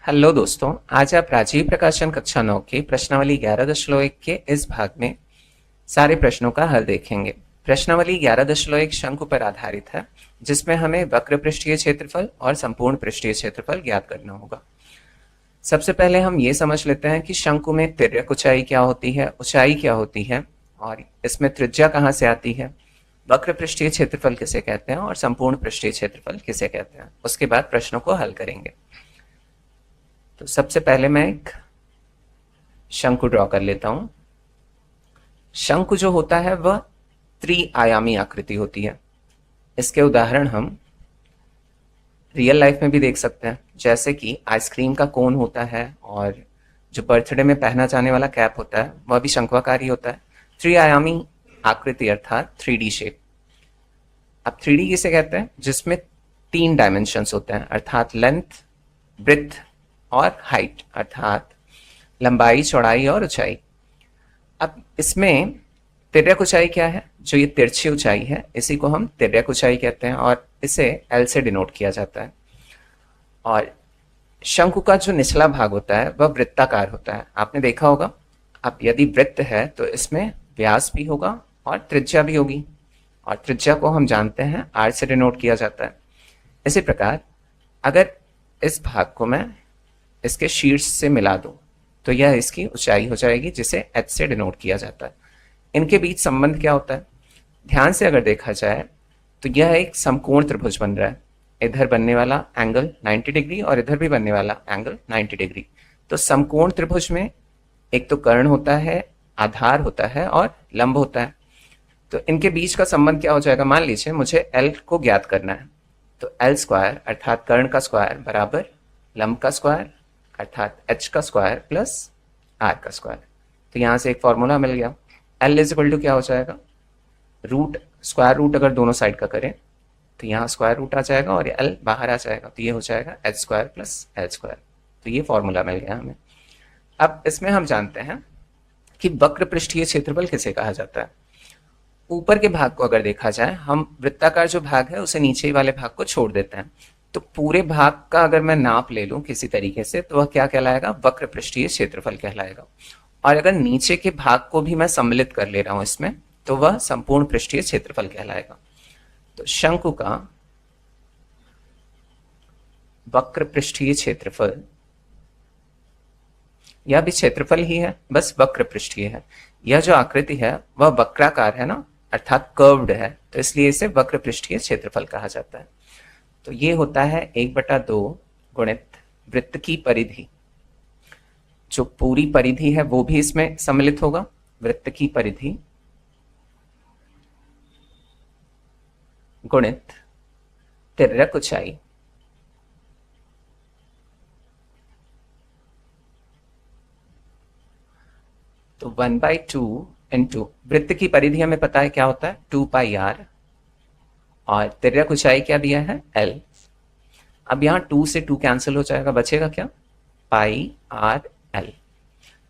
Hello दोस्तों, आज आप राजीव प्रकाशन कक्षा 9 की प्रश्नावली 11.1 के इस भाग में सारे प्रश्नों का हल देखेंगे। प्रश्नावली 11.1 शंकु पर आधारित है, जिसमें हमें वक्र पृष्ठीय क्षेत्रफल और संपूर्ण पृष्ठीय क्षेत्रफल ज्ञात करना होगा। सबसे पहले हम ये समझ लेते हैं कि शंकु में तिर्यक ऊंचाई क्या होती है, ऊंचाई क्या होती है और इसमें त्रिज्या कहाँ से आती है, वक्र पृष्ठीय क्षेत्रफल किसे कहते हैं और संपूर्ण पृष्ठीय क्षेत्रफल किसे कहते हैं। उसके बाद प्रश्नों को हल करेंगे। तो सबसे पहले मैं एक शंकु ड्रॉ कर लेता हूं। शंकु जो होता है वह त्रिआयामी आकृति होती है। इसके उदाहरण हम रियल लाइफ में भी देख सकते हैं, जैसे कि आइसक्रीम का कोन होता है और जो बर्थडे में पहना जाने वाला कैप होता है वह भी शंक्वाकार ही होता है। त्रिआयामी आकृति अर्थात 3D शेप। अब 3D किसे कहते हैं? जिसमें 3 डायमेंशंस होते हैं, अर्थात लेंथ, ब्रेड्थ और हाइट, अर्थात लंबाई, चौड़ाई और ऊंचाई। अब इसमें तिर्यक ऊंचाई क्या है? जो ये तिरछी ऊंचाई है इसी को हम तिर्यक ऊंचाई कहते हैं और इसे L से डिनोट किया जाता है। और शंकु का जो निचला भाग होता है वह वृत्ताकार होता है, आपने देखा होगा। अब यदि वृत्त है तो इसमें व्यास भी होगा और त्रिज्या भी होगी, और त्रिज्या को हम जानते हैं R से डिनोट किया जाता है। इसी प्रकार अगर इस भाग को मैं इसके शीर्ष से मिला दूं तो यह इसकी ऊंचाई हो जाएगी, जिसे h से डिनोट किया जाता है। इनके बीच संबंध क्या होता है? ध्यान से अगर देखा जाए तो यह एक समकोण त्रिभुज बन रहा है। इधर बनने वाला एंगल 90 डिग्री और इधर भी बनने वाला एंगल 90 डिग्री। तो समकोण त्रिभुज में एक तो कर्ण होता है, आधार होता है और लंब होता है। तो इनके बीच का संबंध क्या हो जाएगा? मान लीजिए मुझे L को ज्ञात करना है, तो L स्क्वायर अर्थात कर्ण का स्क्वायर बराबर लंब का स्क्वायर अर्थात h का स्क्वायर प्लस r का स्क्वायर। तो यहां से एक फॉर्मूला मिल गया। L इज इक्वल टू क्या हो जाएगा? रूट, स्क्वायर रूट अगर दोनों साइड का करें तो यहाँ स्क्वायर रूट आ जाएगा और ये L बाहर आ जाएगा, तो ये हो जाएगा h square plus L square. तो ये फॉर्मूला मिल गया हमें। अब इसमें हम जानते हैं कि वक्र पृष्ठीय क्षेत्रफल किसे कहा जाता है। ऊपर के भाग को अगर देखा जाए, हम वृत्ताकार जो भाग है उसे नीचे वाले भाग को छोड़ देते हैं, तो पूरे भाग का अगर मैं नाप ले लूं किसी तरीके से तो वह क्या कहलाएगा? वक्र पृष्ठीय क्षेत्रफल कहलाएगा। और अगर नीचे के भाग को भी मैं सम्मिलित कर ले रहा हूं इसमें, तो वह संपूर्ण पृष्ठीय क्षेत्रफल कहलाएगा। तो शंकु का वक्र पृष्ठीय क्षेत्रफल, यह भी क्षेत्रफल ही है, बस वक्र पृष्ठीय है। यह जो आकृति है वह वक्राकार है ना, अर्थात कर्व्ड है, तो इसलिए इसे वक्र पृष्ठीय क्षेत्रफल कहा जाता है। तो ये होता है 1/2 गुणित वृत्त की परिधि। जो पूरी परिधि है वो भी इसमें सम्मिलित होगा, वृत्त की परिधि गुणित तिर्यक ऊंचाई। तो 1/2 इंटू वृत्त की परिधि हमें पता है क्या होता है? 2πr, और तिर्यक ऊंचाई क्या दिया है? L। अब यहाँ 2 से 2 कैंसिल हो जाएगा, बचेगा क्या? πr/L।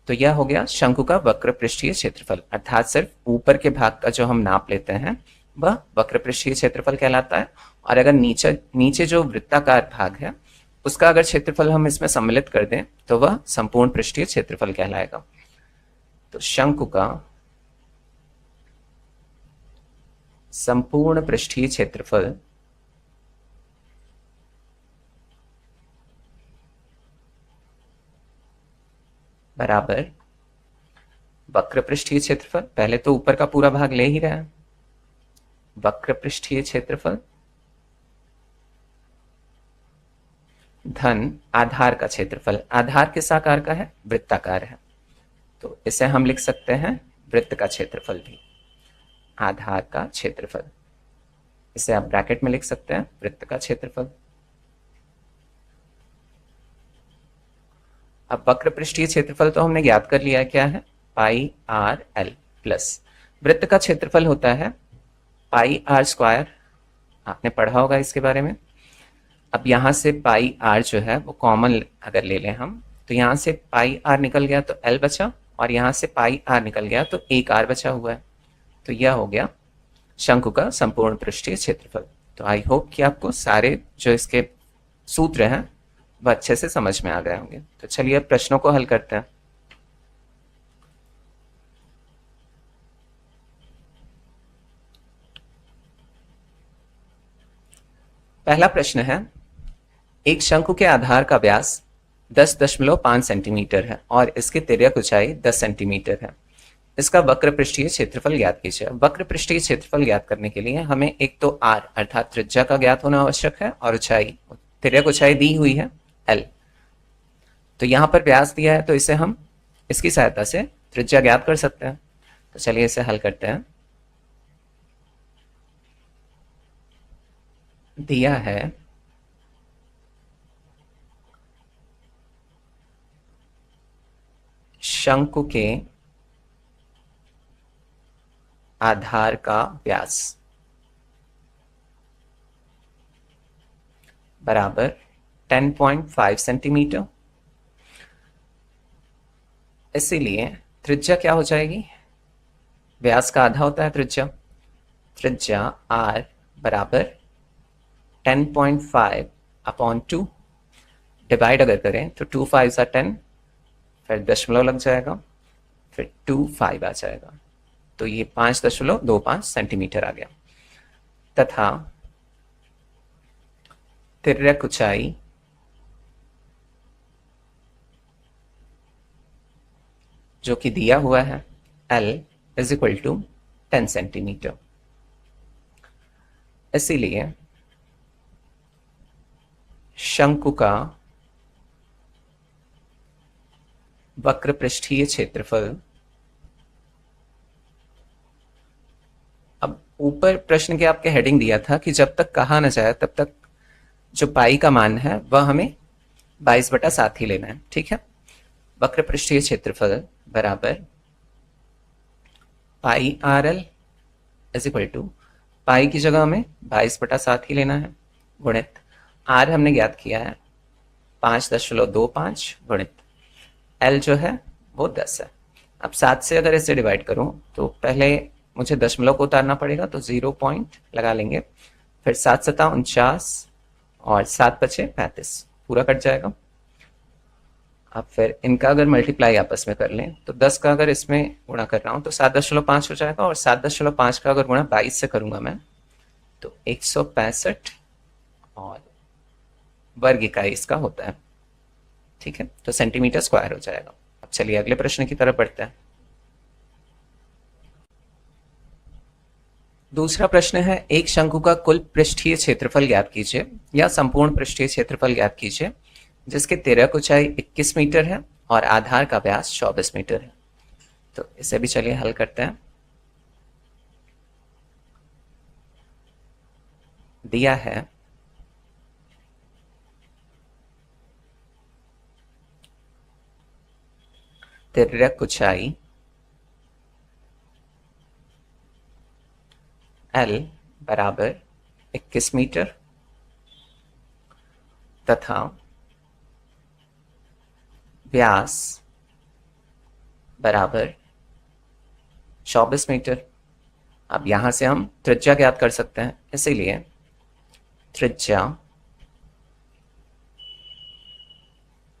तो यह हो गया शंकु का वक्र पृष्ठीय क्षेत्रफल, अर्थात सिर्फ ऊपर के भाग का जो हम नाप लेते हैं वह वक्र पृष्ठीय क्षेत्रफल कहलाता है। और अगर नीचे जो वृत्ताकार भाग है उसका अगर क्षेत्रफल हम इसमें सम्मिलित कर दें तो वह संपूर्ण पृष्ठीय क्षेत्रफल कहलाएगा। तो शंकु का संपूर्ण पृष्ठीय क्षेत्रफल बराबर वक्र पृष्ठीय क्षेत्रफल, पहले तो ऊपर का पूरा भाग ले ही रहा है, वक्र पृष्ठीय क्षेत्रफल धन आधार का क्षेत्रफल। आधार किस आकार का है? वृत्ताकार है, तो इसे हम लिख सकते हैं वृत्त का क्षेत्रफल भी, आधार का क्षेत्रफल। इसे आप ब्रैकेट में लिख सकते हैं वृत्त का क्षेत्रफल। अब वक्र पृष्ठीय क्षेत्रफल तो हमने ज्ञात कर लिया है, क्या है? πr/L प्लस वृत्त का क्षेत्रफल होता है πr²। आपने पढ़ा होगा इसके बारे में। अब यहां से πr जो है वो कॉमन अगर ले लें हम, तो यहां से πr निकल गया तो L बचा, और यहां से πr निकल गया तो एक r बचा हुआ है। तो यह हो गया शंकु का संपूर्ण पृष्ठीय क्षेत्रफल। तो आई होप कि आपको सारे जो इसके सूत्र हैं वह अच्छे से समझ में आ गए होंगे। तो चलिए अब प्रश्नों को हल करते हैं। पहला प्रश्न है, एक शंकु के आधार का व्यास 10.5 सेंटीमीटर है और इसकी तिर्यक ऊंचाई 10 सेंटीमीटर है। इसका वक्र पृष्ठीय क्षेत्रफल ज्ञात कीजिए। वक्र पृष्ठीय क्षेत्रफल ज्ञात करने के लिए हमें एक तो r अर्थात त्रिज्या का ज्ञात होना आवश्यक है और ऊंचाई, तिर्यक ऊंचाई दी हुई है l। तो यहां पर व्यास दिया है तो इसे हम इसकी सहायता से त्रिज्या ज्ञात कर सकते हैं। तो चलिए इसे हल करते हैं। दिया है शंकु के आधार का व्यास बराबर 10.5 सेंटीमीटर। इसीलिए त्रिज्या क्या हो जाएगी, व्यास का आधा होता है त्रिज्या, त्रिज्या r बराबर 10.5 अपॉन 2, डिवाइड अगर करें तो 2 5 10, फिर दशमलव लग जाएगा, फिर 2 5 आ जाएगा, तो ये 5.25 सेंटीमीटर आ गया। तथा तिर्यक ऊंचाई जो कि दिया हुआ है L is equal to 10 centimetre. इसीलिए शंकु का वक्र पृष्ठीय क्षेत्रफल, अब ऊपर प्रश्न के आपके हेडिंग दिया था कि जब तक कहा न जाए तब तक जो पाई का मान है वह हमें 22/7 ही लेना है। ठीक है, वक्र पृष्ठीय क्षेत्रफल बराबर pi are l is equal to, pi की जगह हमें 22/7 ही लेना है, गुणित आर हमने ज्ञात किया है 5.25 गुणित एल जो है वो 10 है। अब 7 से अगर इसे डिवाइड करूं तो पहले मुझे दशमलव को उतारना पड़ेगा, तो 0 पॉइंट लगा लेंगे, फिर 7 7 49 और 7 बचे 35, पूरा कट जाएगा। अब फिर इनका अगर मल्टीप्लाई आपस में कर लें तो 10 का अगर इसमें गुणा कर रहा हूं तो 7.5 हो जाएगा, और 7.5 का अगर गुणा 22 से करूंगा मैं तो 165 और वर्ग इकाई इसका होता है। ठीक है, तो सेंटीमीटर स्क्वायर हो जाएगा। अब चलिए अगले प्रश्न की तरफ बढ़ते हैं। दूसरा प्रश्न है, एक शंकु का कुल पृष्ठीय क्षेत्रफल ज्ञात कीजिए या संपूर्ण पृष्ठीय क्षेत्रफल ज्ञात कीजिए जिसके तिर्यक ऊंचाई 21 मीटर है और आधार का व्यास 24 मीटर है। तो इसे भी चलिए हल करते हैं। दिया है तिर्यक ऊंचाई L बराबर 21 मीटर तथा व्यास बराबर 24 मीटर। अब यहां से हम त्रिज्या ज्ञात कर सकते हैं, इसीलिए त्रिज्या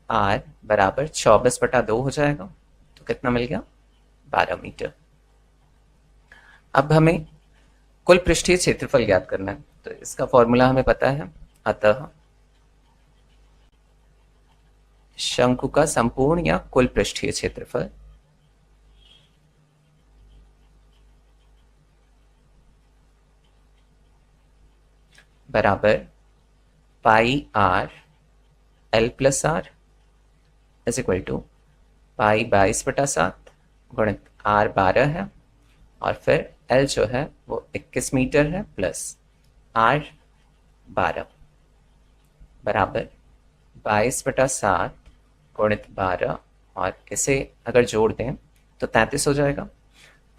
r बराबर 24/2 हो जाएगा, तो कितना मिल गया, 12 मीटर। अब हमें कुल पृष्ठीय क्षेत्रफल ज्ञात करना है, तो इसका फॉर्मूला हमें पता है, अतः शंकु का संपूर्ण या कुल पृष्ठीय क्षेत्रफल बराबर pi are l plus r is equal to pi 22/7 गुणित आर 12 है और फिर एल जो है वो 21 मीटर है प्लस आर 12 बराबर 22/7 गुणित 12, और इसे अगर जोड़ दें तो 33 हो जाएगा।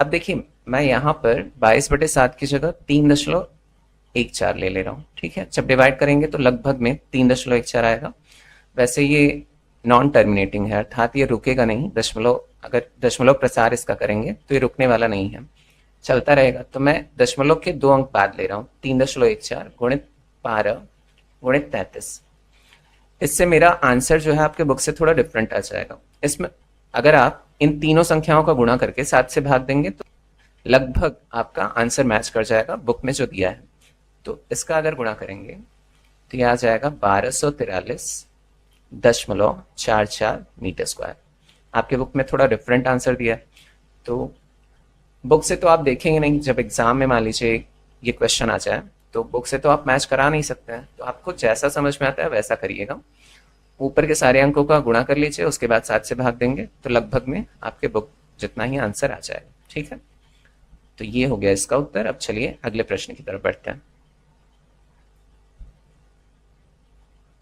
अब देखिए मैं यहाँ पर 22/7 की जगह 3.14 ले रहा हूँ। ठीक है, जब डिवाइड करेंगे तो लगभग में 3.14 आएगा। वैसे ये नॉन टर्मिनेटिंग है, अर्थात ये रुकेगा नहीं, दशमलव अगर दशमलव प्रसार इसका करेंगे तो ये रुकने वाला नहीं है, चलता रहेगा। तो मैं दशमलव के 2 अंक बाद ले रहा हूँ, 3.14 गुणित 12 गुणित 33, इससे मेरा आंसर जो है आपके बुक से थोड़ा डिफरेंट आ जाएगा। इसमें अगर आप इन तीनों संख्याओं का गुणा करके 7 से भाग देंगे तो लगभग आपका आंसर मैच कर जाएगा बुक में जो दिया है। तो इसका अगर गुणा करेंगे तो यह आ जाएगा 1243.44 मीटर स्क्वायर। आपके बुक में थोड़ा डिफरेंट आंसर दिया है, तो बुक से तो आप देखेंगे नहीं, जब एग्जाम में मान लीजिए ये क्वेश्चन आ जाए तो बुक से तो आप मैच करा नहीं सकते हैं, तो आपको जैसा समझ में आता है वैसा करिएगा। ऊपर के सारे अंकों का गुणा कर लीजिए, उसके बाद 7 से भाग देंगे तो लगभग में आपके बुक जितना ही आंसर आ जाएगा। ठीक है, तो ये हो गया इसका उत्तर। अब चलिए अगले प्रश्न की तरफ बढ़ते हैं।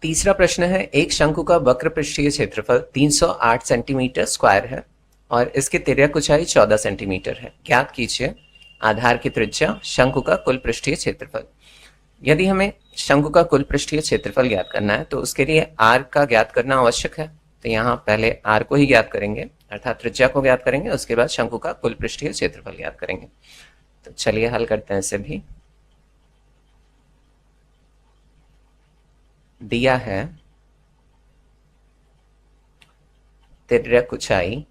तीसरा प्रश्न है, एक शंकु का वक्र पृष्ठीय क्षेत्रफल 308 सेंटीमीटर स्क्वायर है और इसकी तिर्यक ऊंचाई 14 सेंटीमीटर है। ज्ञात कीजिए आधार की त्रिज्या, शंकु का कुल पृष्ठीय क्षेत्रफल। यदि हमें शंकु का कुल पृष्ठीय क्षेत्रफल ज्ञात करना है तो उसके लिए आर का ज्ञात करना आवश्यक है। तो यहाँ पहले आर को ही ज्ञात करेंगे, अर्थात त्रिज्या को ज्ञात करेंगे, उसके बाद शंकु का कुल पृष्ठीय क्षेत्रफल ज्ञात करेंगे। तो चलिए हल करते हैं इसे भी। दिया है तिर्यक ऊंचाई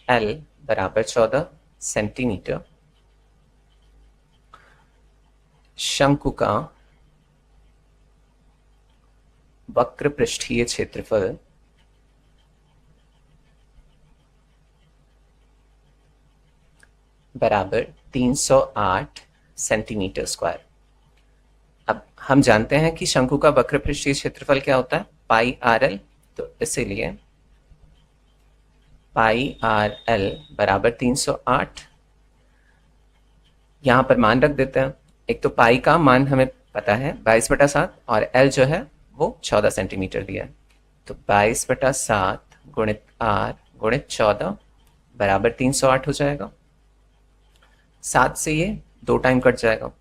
L बराबर 14 सेंटीमीटर, शंकु का वक्र पृष्ठीय क्षेत्रफल बराबर 308 सेंटीमीटर स्क्वायर। अब हम जानते हैं कि शंकु का वक्र पृष्ठीय क्षेत्रफल क्या होता है, पाई आर एल। तो इसीलिए पाई आर एल बराबर 308। यहां पर मान रख देते हैं। एक तो पाई का मान हमें पता है 22/7 और एल जो है वो 14 सेंटीमीटर दिया है। तो 22/7 गुणित आर गुणित 14 बराबर 308 हो जाएगा। 7 से ये 2 टाइम कट जाएगा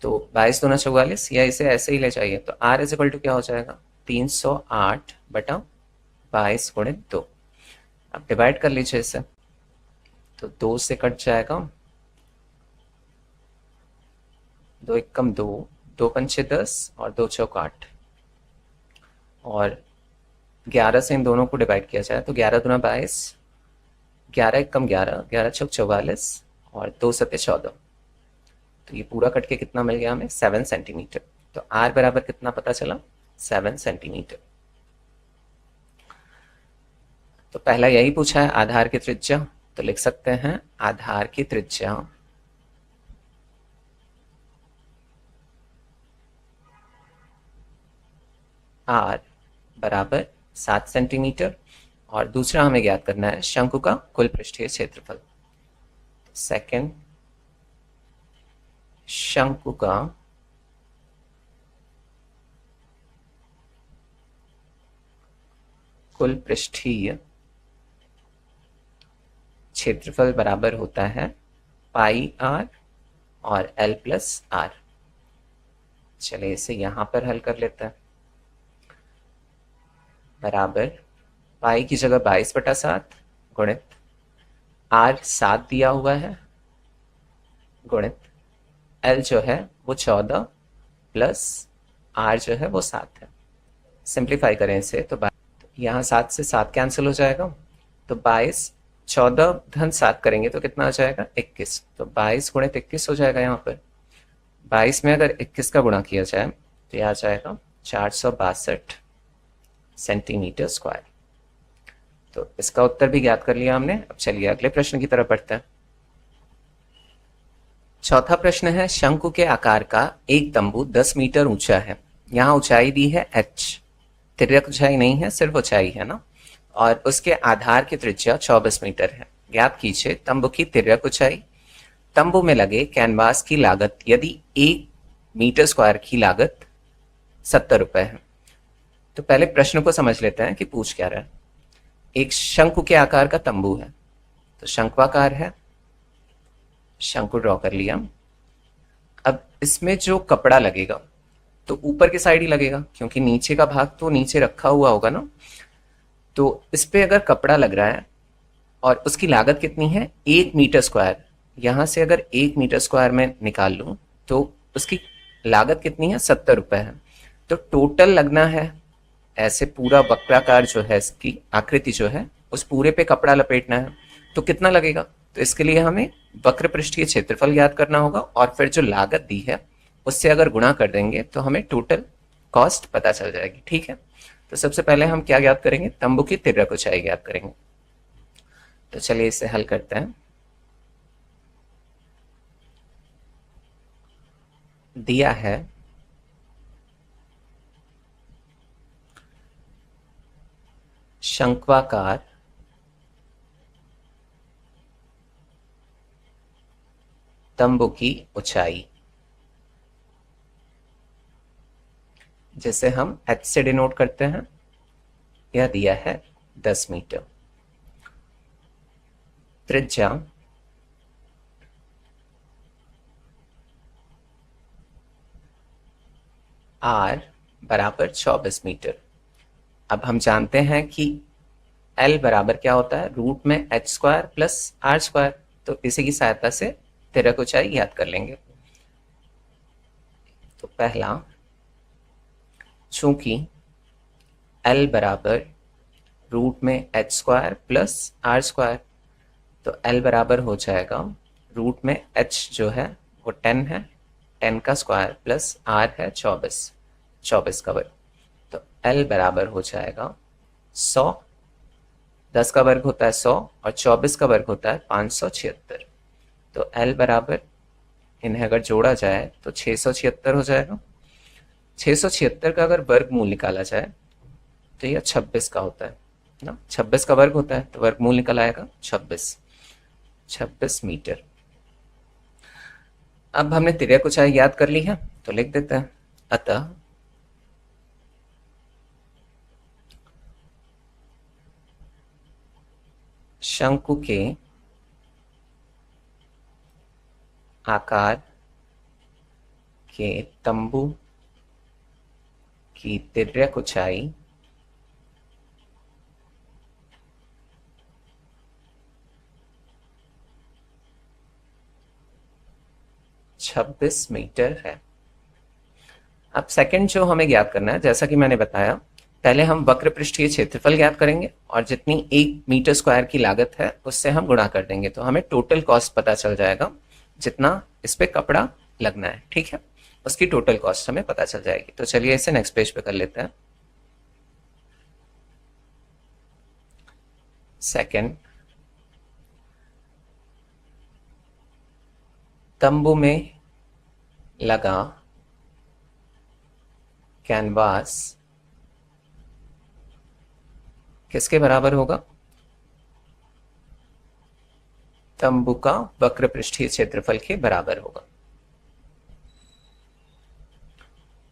तो 22 दूना 44, या इसे ऐसे ही ले जाइए तो आर इज इक्वल टू क्या हो जाएगा 308/22 गुणित 2। अब डिवाइड कर लीजिए इसे, तो 2 से कट जाएगा, 2 एकम 2, 2 पंचे 10 और 2 चौक 8, और 11 से इन दोनों को डिवाइड किया जाए तो 11 दूना 22, 11 एकम 11, 11 चौक 44 और 2 सत्ते 14। तो ये पूरा कट के कितना मिल गया हमें 7 सेंटीमीटर। तो आर बराबर कितना पता चला 7 सेंटीमीटर। तो पहला यही पूछा है आधार की त्रिज्या, तो लिख सकते हैं आधार की त्रिज्या आर बराबर 7 सेंटीमीटर, और दूसरा हमें ज्ञात करना है शंकु का कुल पृष्ठीय क्षेत्रफल। सेकंड, शंकु का कुल पृष्ठीय क्षेत्रफल बराबर होता है पाई आर और एल प्लस आर। चलिए इसे यहां पर हल कर लेते हैं। बराबर पाई की जगह 22/7 गुणित आर 7 दिया हुआ है गुणित एल जो है वो 14 प्लस आर जो है वो 7 है। सिंप्लीफाई करें इसे तो यहाँ 7 से 7 कैंसिल हो जाएगा, तो 22, 14 धन 7 करेंगे तो कितना आ जाएगा 21। तो 22 गुणित 21 हो जाएगा। यहाँ पर 22 में अगर 21 का गुणा किया जाए तो यह आ जाएगा 462 सेंटीमीटर स्क्वायर। तो इसका उत्तर भी ज्ञात कर लिया हमने। अब चलिए अगले प्रश्न की तरफ बढ़ते हैं। चौथा प्रश्न है, शंकु के आकार का एक तंबू 10 मीटर ऊंचा है। यहाँ ऊंचाई दी है h, तिर्यक ऊंचाई नहीं है, सिर्फ ऊंचाई है ना, और उसके आधार की त्रिज्या 24 मीटर है। ज्ञात कीजिए तंबू की तिर्यक ऊंचाई। तंबू में लगे कैनवास की लागत यदि 1 मीटर स्क्वायर की लागत 70 रुपए है। तो पहले प्रश्न को समझ लेते हैं कि पूछ क्या रहा है। एक शंकु के आकार का तंबू है, तो शंक्वाकार है, शंकु ड्रॉ कर लिया। अब इसमें जो कपड़ा लगेगा तो ऊपर की साइड ही लगेगा, क्योंकि नीचे का भाग तो नीचे रखा हुआ होगा ना। तो इस पे अगर कपड़ा लग रहा है और उसकी लागत कितनी है 1 मीटर स्क्वायर, यहाँ से अगर 1 मीटर स्क्वायर में निकाल लूँ तो उसकी लागत कितनी है, 70 रुपये है। तो टोटल लगना है, ऐसे पूरा वक्राकार जो है, इसकी आकृति जो है उस पूरे पे कपड़ा लपेटना है, तो कितना लगेगा। तो इसके लिए हमें वक्र पृष्ठीय क्षेत्रफल ज्ञात करना होगा और फिर जो लागत दी है उससे अगर गुणा कर देंगे तो हमें टोटल कॉस्ट पता चल जाएगी। ठीक है, तो सबसे पहले हम क्या ज्ञात करेंगे, तंबू की तिर्यक ऊंचाई ज्ञात करेंगे। तो चलिए इसे हल करते हैं। दिया है शंक्वाकार तंबू की ऊंचाई, जिसे हम h से डिनोट करते हैं, यह दिया है 10 मीटर। त्रिज्या r बराबर 24 मीटर। अब हम जानते हैं कि l बराबर क्या होता है, रूट में h² प्लस r²। तो इसी की सहायता से तिर्यक ऊंचाई याद कर लेंगे। तो पहला, चूंकि l बराबर रूट में h² प्लस r², तो l बराबर हो जाएगा रूट में h जो है वो 10 है, 10 का स्क्वायर प्लस r है 24, 24 का वर्ग। तो l बराबर हो जाएगा 100। 10 का वर्ग होता है 100 और 24 का वर्ग होता है 576। तो l बराबर, इन्हें अगर जोड़ा जाए तो 676 हो जाएगा। 676 का अगर वर्गमूल निकाला जाए तो यह 26 का होता है ना, 26 का वर्ग होता है, तो वर्गमूल निकल आएगा 26 मीटर। अब हमने तिर्यक ऊंचाई याद कर ली है तो लिख देते हैं। अतः शंकु के आकार के तंबू की तिर्यक ऊंचाई छब्बीस मीटर है। अब सेकंड जो हमें ज्ञात करना है, जैसा कि मैंने बताया, पहले हम वक्र पृष्ठीय क्षेत्रफल ज्ञात करेंगे और जितनी 1 मीटर स्क्वायर की लागत है उससे हम गुणा कर देंगे, तो हमें टोटल कॉस्ट पता चल जाएगा, जितना इस पे कपड़ा लगना है। ठीक है, उसकी टोटल कॉस्ट हमें पता चल जाएगी। तो चलिए इसे नेक्स्ट पेज पे कर लेते हैं। सेकंड, तंबू में लगा कैनवास किसके बराबर होगा, तंबू का वक्र पृष्ठीय क्षेत्रफल के बराबर होगा।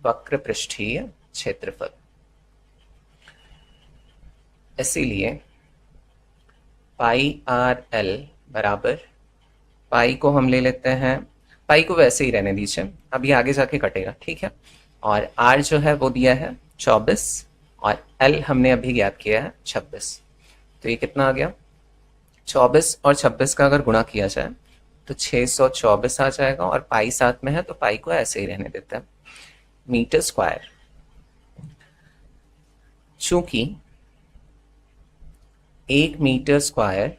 वक्र पृष्ठीय क्षेत्रफल, इसीलिए पाई आर एल बराबर, पाई को हम ले लेते हैं, पाई को वैसे ही रहने दीजिए, अब ये आगे जाके कटेगा। ठीक है, और आर जो है वो दिया है 24 और एल हमने अभी ज्ञात किया है 26। तो ये कितना आ गया, 24 और 26 का अगर गुणा किया जाए तो 624 आ जाएगा, और पाई साथ में है तो पाई को ऐसे ही रहने देते हैं। मीटर स्क्वायर, चूंकि 1 मीटर स्क्वायर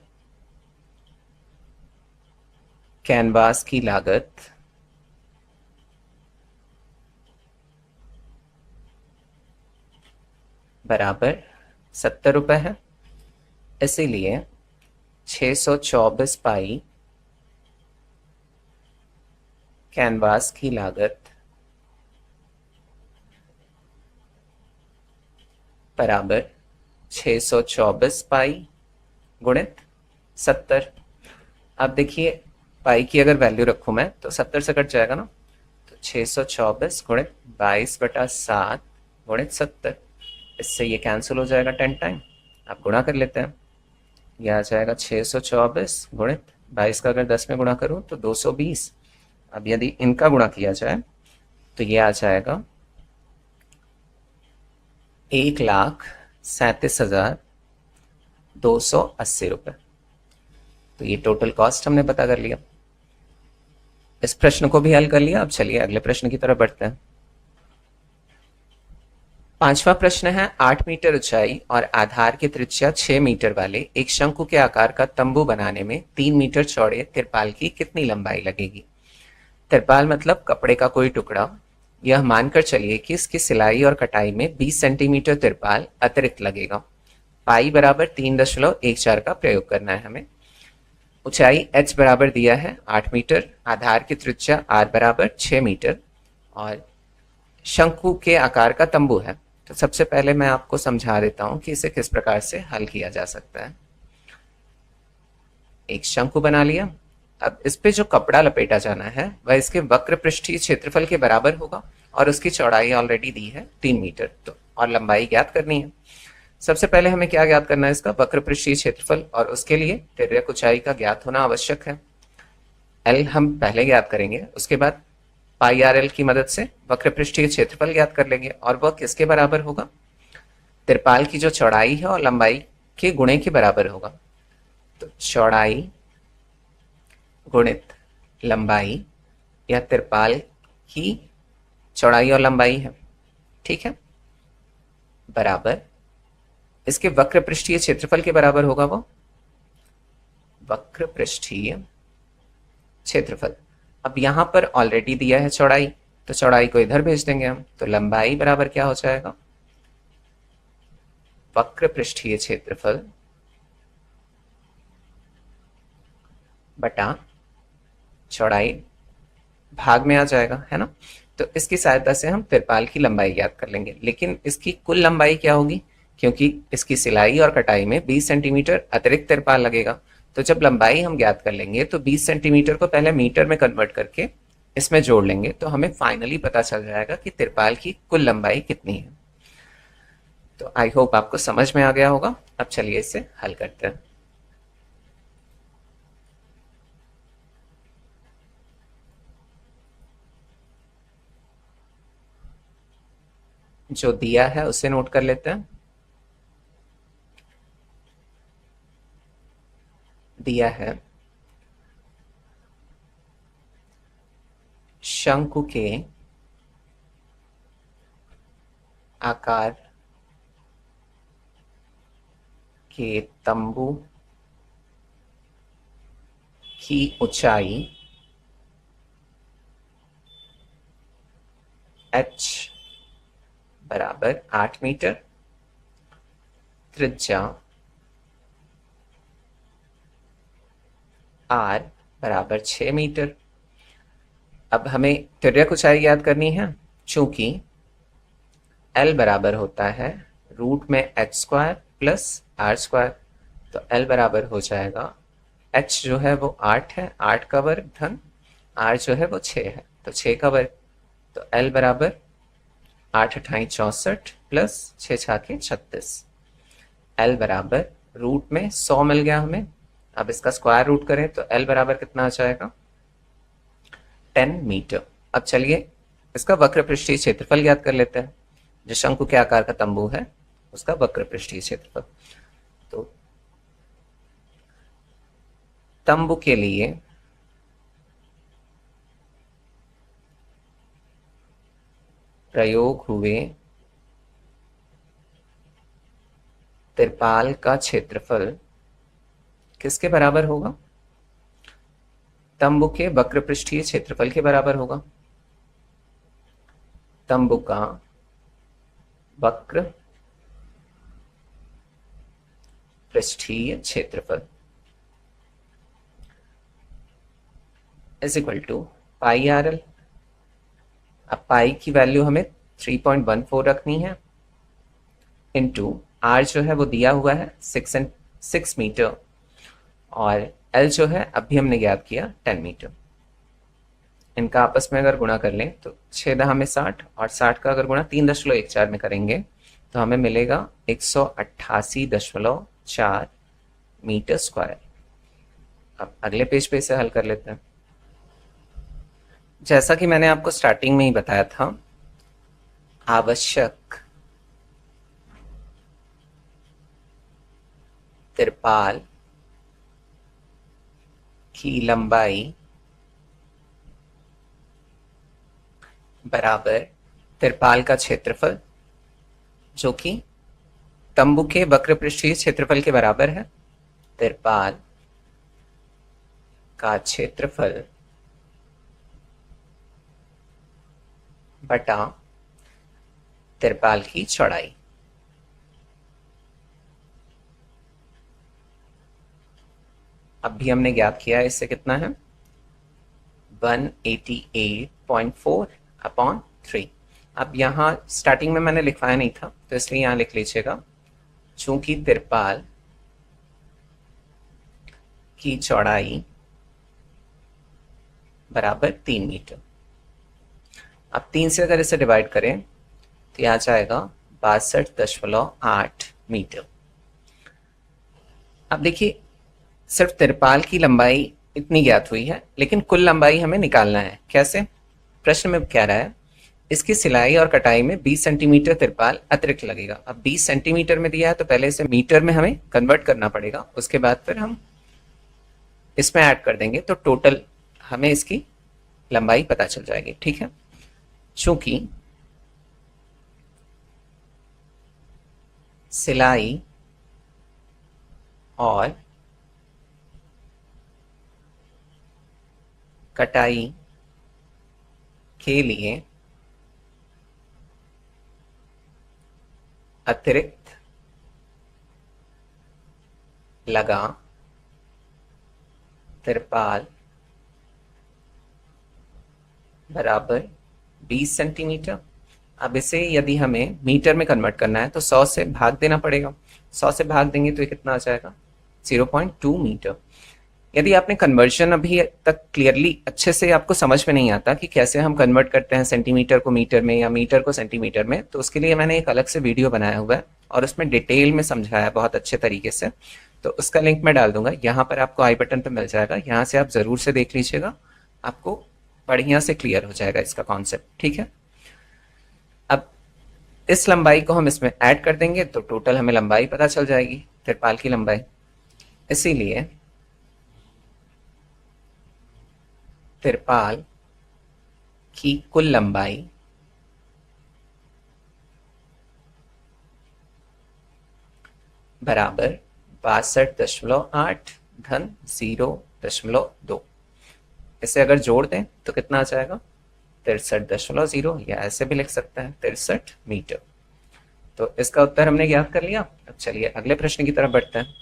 कैनवास की लागत बराबर 70 रुपये है, इसीलिए 624 पाई कैनवास की लागत बराबर 624 पाई गुणित 70। अब देखिए पाई की अगर वैल्यू रखूं मैं तो 70 से कट जाएगा ना, तो 624 गुणित 22/7 गुणित 70, इससे ये कैंसिल हो जाएगा 10 टाइम। आप गुणा कर लेते हैं, यह आ जाएगा 624 गुणित 22 का अगर 10 में गुणा करूं तो 220। अब यदि इनका गुणा किया जाए तो ये आ जाएगा 1,37,280 रुपये। तो ये टोटल कॉस्ट हमने पता कर लिया। इस प्रश्न को भी हल कर लिया। अब चलिए अगले प्रश्न की तरफ बढ़ते हैं। पांचवा प्रश्न है, 8 मीटर ऊंचाई और आधार की त्रिज्या 6 मीटर वाले एक शंकु के आकार का तंबू बनाने में 3 मीटर चौड़े तिरपाल की कितनी लंबाई लगेगी। तिरपाल मतलब कपड़े का कोई टुकड़ा। यह मानकर चलिए कि इसकी सिलाई और कटाई में 20 सेंटीमीटर तिरपाल अतिरिक्त लगेगा। पाई बराबर 3.14 का प्रयोग करना है हमें। ऊंचाई h बराबर दिया है 8 मीटर, आधार की त्रिज्या r बराबर 6 मीटर और शंकु के आकार का तंबू है। तो सबसे पहले मैं आपको समझा देता हूं कि इसे किस प्रकार से हल किया जा सकता है। एक शंकु बना लिया। अब इस पे जो कपड़ा लपेटा जाना है वह इसके वक्र पृष्ठीय क्षेत्रफल के बराबर होगा और उसकी चौड़ाई ऑलरेडी दी है 3 मीटर, तो और लंबाई ज्ञात करनी है। सबसे पहले हमें क्या ज्ञात करना है, इसका वक्र पृष्ठीय क्षेत्रफल, और उसके लिए तिर्यक ऊंचाई का ज्ञात होना आवश्यक है। एल हम पहले ज्ञात करेंगे, उसके बाद पाई आर एल की मदद से वक्र पृष्ठीय क्षेत्रफल ज्ञात कर लेंगे और वह किसके बराबर होगा, तिरपाल की जो चौड़ाई है और लंबाई के गुणे के बराबर होगा। तो चौड़ाई गुणित लंबाई या तिरपाल की चौड़ाई और लंबाई है, ठीक है, बराबर इसके वक्र पृष्ठीय क्षेत्रफल के बराबर होगा। वो वक्र पृष्ठीय क्षेत्रफल। अब यहां पर ऑलरेडी दिया है चौड़ाई, तो चौड़ाई को इधर भेज देंगे हम, तो लंबाई बराबर क्या हो जाएगा, वक्र पृष्ठीय क्षेत्रफल बटा चौड़ाई भाग में आ जाएगा, है ना। तो इसकी सहायता से हम तिरपाल की लंबाई ज्ञात कर लेंगे, लेकिन इसकी कुल लंबाई क्या होगी, क्योंकि इसकी सिलाई और कटाई में 20 सेंटीमीटर अतिरिक्त तिरपाल लगेगा। तो जब लंबाई हम ज्ञात कर लेंगे तो 20 सेंटीमीटर को पहले मीटर में कन्वर्ट करके इसमें जोड़ लेंगे, तो हमें फाइनली पता चल जाएगा कि तिरपाल की कुल लंबाई कितनी है। तो आई होप आपको समझ में आ गया होगा। अब चलिए इसे हल करते हैं। जो दिया है उसे नोट कर लेते हैं। दिया है शंकु के आकार के तंबू की ऊंचाई h बराबर 8 मीटर, त्रिज्या r बराबर 6 मीटर। अब हमें तिर्यक ऊंचाई याद करनी है, चूंकि L बराबर होता है रूट में h square plus r square, तो L बराबर हो जाएगा, h जो है वो 8 है, 8 का वर्ग धन r जो है वो 6 है, तो 6 का वर्ग, तो L बराबर 8 अठाई 64 प्लस 6 छाके 36। L बराबर रूट में 100 मिल गया हमें। अब इसका स्क्वायर रूट करें तो L बराबर कितना आ जाएगा, 10 मीटर। अब चलिए इसका वक्र पृष्ठीय क्षेत्रफल ज्ञात कर लेते हैं। जो शंकु के आकार का तंबू है उसका वक्र पृष्ठीय क्षेत्रफल, तो तंबू के लिए प्रयोग हुए तिरपाल का क्षेत्रफल किसके बराबर होगा, तंबू के वक्र पृष्ठीय क्षेत्रफल के बराबर होगा। तंबू का वक्र पृष्ठीय क्षेत्रफल is equal to pi are L. अब पाई की वैल्यू हमें 3.14 रखनी है, इनटू आर जो है वो दिया हुआ है 6 मीटर और एल जो है अभी हमने ज्ञात किया 10 मीटर। इनका आपस में अगर गुणा कर लें तो 6 दहा में 60 और 60 का अगर गुणा 3.14 में करेंगे तो हमें मिलेगा 188.4 मीटर स्क्वायर। अब अगले पेज पे इसे हल कर लेते हैं। जैसा कि मैंने आपको स्टार्टिंग में ही बताया था, आवश्यक तिरपाल की लंबाई बराबर तिरपाल का क्षेत्रफल जो कि तंबू के वक्र पृष्ठीय क्षेत्रफल के बराबर है। तिरपाल का क्षेत्रफल बटा तिरपाल की चौड़ाई। अब भी हमने ज्ञात किया, इससे कितना है 188.4 अपॉन 3। अब यहाँ स्टार्टिंग में मैंने लिखवाया नहीं था तो इसलिए यहाँ लिख लीजिएगा, चूंकि तिरपाल की चौड़ाई बराबर 3 मीटर। अब 3 से अगर इसे डिवाइड करें तो यहाँ जाएगा 62.8 मीटर। अब देखिए सिर्फ तिरपाल की लंबाई इतनी ज्ञात हुई है, लेकिन कुल लंबाई हमें निकालना है। कैसे? प्रश्न में कह रहा है इसकी सिलाई और कटाई में 20 सेंटीमीटर तिरपाल अतिरिक्त लगेगा। अब 20 सेंटीमीटर में दिया है तो पहले इसे मीटर में हमें कन्वर्ट करना पड़ेगा, उसके बाद फिर हम इसमें ऐड कर देंगे तो टोटल हमें इसकी लंबाई पता चल जाएगी। ठीक है, चूंकि सिलाई और कटाई के लिए अतिरिक्त लगा तिरपाल बराबर 20 सेंटीमीटर। अब इसे यदि हमें मीटर में कन्वर्ट करना है तो 100 से भाग देना पड़ेगा। 100 से भाग देंगे तो ये कितना आ जाएगा 0.2 मीटर। यदि आपने कन्वर्जन अभी तक क्लियरली अच्छे से आपको समझ में नहीं आता कि कैसे हम कन्वर्ट करते हैं सेंटीमीटर को मीटर में या मीटर को सेंटीमीटर में, तो उसके लिए मैंने एक अलग से वीडियो बनाया हुआ है और उसमें डिटेल में समझाया है बहुत अच्छे तरीके से। तो उसका लिंक मैं डाल दूंगा, यहाँ पर आपको आई बटन पर मिल जाएगा, यहाँ से आप ज़रूर से देख लीजिएगा, आपको बढ़िया से क्लियर हो जाएगा इसका कॉन्सेप्ट। ठीक है, अब इस लंबाई को हम इसमें ऐड कर देंगे तो टोटल हमें लंबाई पता चल जाएगी, तिरपाल की लंबाई। इसीलिए तिरपाल की कुल लंबाई बराबर 62.8 घन 0.2। इसे अगर जोड़ दें तो कितना आ जाएगा 63.0, या ऐसे भी लिख सकते हैं 63 मीटर। तो इसका उत्तर हमने ज्ञात कर लिया। अब चलिए अगले प्रश्न की तरफ बढ़ते हैं।